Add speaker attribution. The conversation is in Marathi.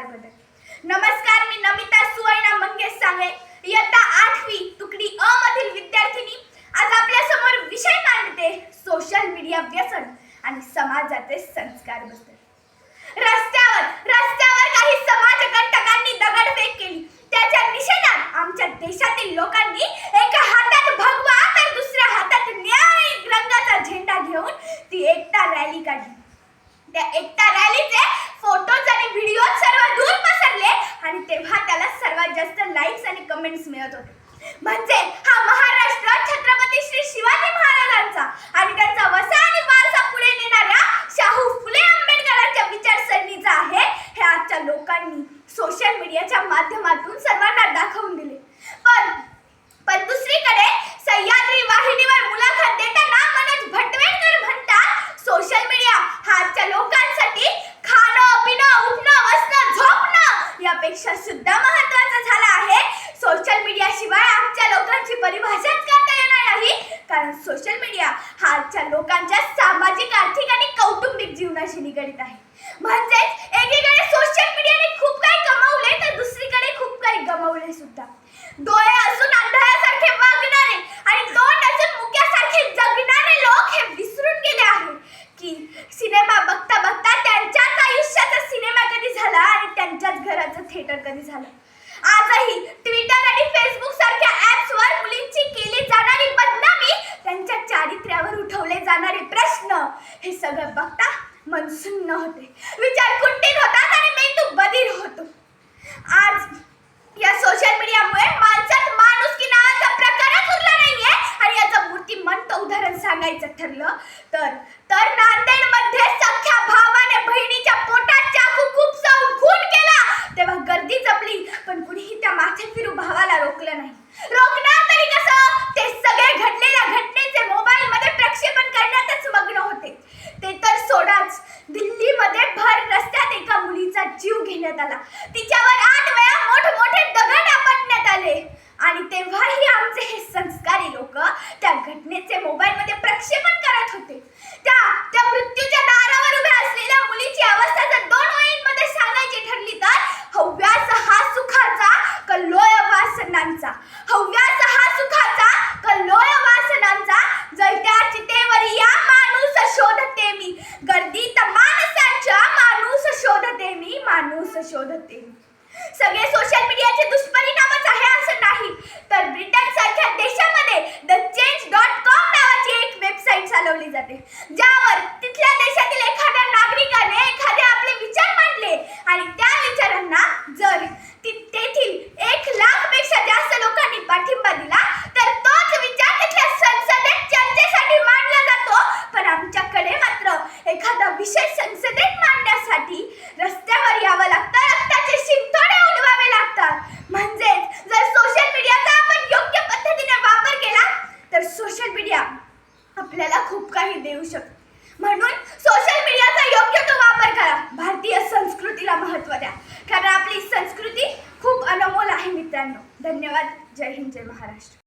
Speaker 1: संस्कार बदल. नमस्कार, मी नमिता सुवैना मंगेश सांगळे, इयत्ता 8वी तुकडी अ मधील विद्यार्थिनी. आज आपल्या समोर विषय मांडते सोशल मीडिया व्यसन आणि समाजाचे संस्कार बदल. रस्त्यावर काही समाजकंटकांनी दगडफेक केली. त्याच्या निषेधात आमच्या देशातील लोकांनी एका हातात भगवा तर दुसऱ्या हातात न्याय रंगाचा झेंडा घेऊन ती एकता रॅली काढली. त्या एकता रॅलीचे फोटोज आणि व्हिडिओ सर्व दूर पसरले आणि तेव्हा त्याला सर्वात जास्त लाईक्स आणि कमेंट्स मिळत होते. म्हणजे हा महाराष्ट्र छत्रपती श्री शिवाजी महाराजांचा आणि त्यांचा वसा आणि वारसा पुढे नेणाऱ्या शाहू फुले आंबेडकरांच्या विचारसरणीचा आहे हे आजच्या लोकांनी सोशल मीडियाच्या माध्यमातून सर्वांना दाखवून दिले. पण दुसरीकडे सह्याद्री वाहिनीवर मुलाखत देताना मनोज भटवेकर म्हणतात, सोशल मीडिया हा आजच्या लोकांसाठी खाणं, पिणं, उठणं, बसणं, झोपणं यापेक्षा सुद्धा महत्त्वाचा झाला आहे. सोशल मीडिया शिवाय आजच्या लोकांची परिभाषाच करता येणार नाही, कारण सोशल मीडिया हा आजच्या लोकांच्या सामाजिक, आर्थिक आणि कौटुंबिक जीवनाशी निगडित आहे. म्हणजेच एकीकडे सोशल मीडियाने खूप काही कमावले तर दुसरीकडे खूप काही गमावले सुद्धा. डोळे असून अंधारासारखे वागणारे आणि तोंड असून मुक्यासारखे जगणारे लोक हे विसरून गेले आहेत की सिनेमा बघता बघता त्यांच्याच आयुष्याचा सिनेमा कधी झाला आणि त्यांच्याच घराचं थिएटर कधी झालं. आजही ट्विटर आणि फेसबुक सारख्या ॲप्सवर मुलींची केली जाणारी बदनामी, त्यांच्या चारित्र्यावर उठवले जाणारे प्रश्न हे सगळं बघता मन सुन्न होते, विचार कुंठित होतात आणि मेंदू बधीर होतो. आज या सोशल मीडियामुळे माणसात माणुसकी नावाचा प्रकारच उरला नाहीये. आणि याचं मूर्तिमंत उदाहरण सांगायचं ठरलं तर नांदेडमध्ये सख्या भावाने बहिणीच्या पोटात चाकू खुपसावून खून केला. तेव्हा गर्दी जमली, पण कुणीही त्या माथे फिरू भावाला रोखलं नाही. रोखणार तरी कसं? ते सगळे घडलेल्या घटनेचे मोबाईलमध्ये प्रक्षेपण करण्यातच मग्न होते. ते तर सोडाच, दिल्लीमध्ये भर रस्त्यात एका मुलीचा जीव घेण्यात आला. तिच्यावर 8 वेळा मोठमोठे दगड आपटण्यात आले आणि तेव्हाही आमचे हे संस्कारी लोक त्या घटनेचे मोबाईलमध्ये प्रक्षेपण करत होते. त्या मृत्यूच्या दारावर उभ्या असलेल्या मुलीची अवस्था जर 2 ओळींमध्ये सांगायची ठरली तर, हव्यास हा सुखाचा कल्लोळ वासनांचा, हव्यास हा सुखाचा कल्लोळ वासनांचा, जळत्या चितेवरी या माणूस शोधते मी, गर्दीत माणसांच्या माणूस शोधते मी, माणूस शोधते मी. सगळे सोशल मीडियाचे दुष्परिणामच आहे असं नाही, तर ब्रिटन सारख्या देशामध्ये thechange.com नावाची एक वेबसाईट चालवली जाते, ज्यावर तिथल्या देशातील एखाद्या नागरिकाने एखादे आपले विचार मांडले आणि त्या विचारांना जर तेथील 1 लाखपेक्षा जास्त लोकांनी पाठिंबा दिला तर तोच विचार तिथल्या संसदेत चर्चेसाठी मांडला जातो. पण आमच्याकडे मात्र एखादा विषय संसदेत मांडण्यासाठी रस्त्यावर यावं लागतं, रक्ताचे शिंतोडे उडवावे लागतात. म्हणजेच जर सोशल मीडियाचा आपण योग्य पद्धतीने वापर केला तर सोशल मीडिया आपल्याला खूप काही देऊ शकतो. म्हणून सोशल मीडियाचा योग्य तो वापर करा. भारतीय संस्कृतीला महत्त्व द्या, कारण आपली संस्कृती खूप अनमोल आहे मित्रांनो. धन्यवाद. जय हिंद, जय महाराष्ट्र.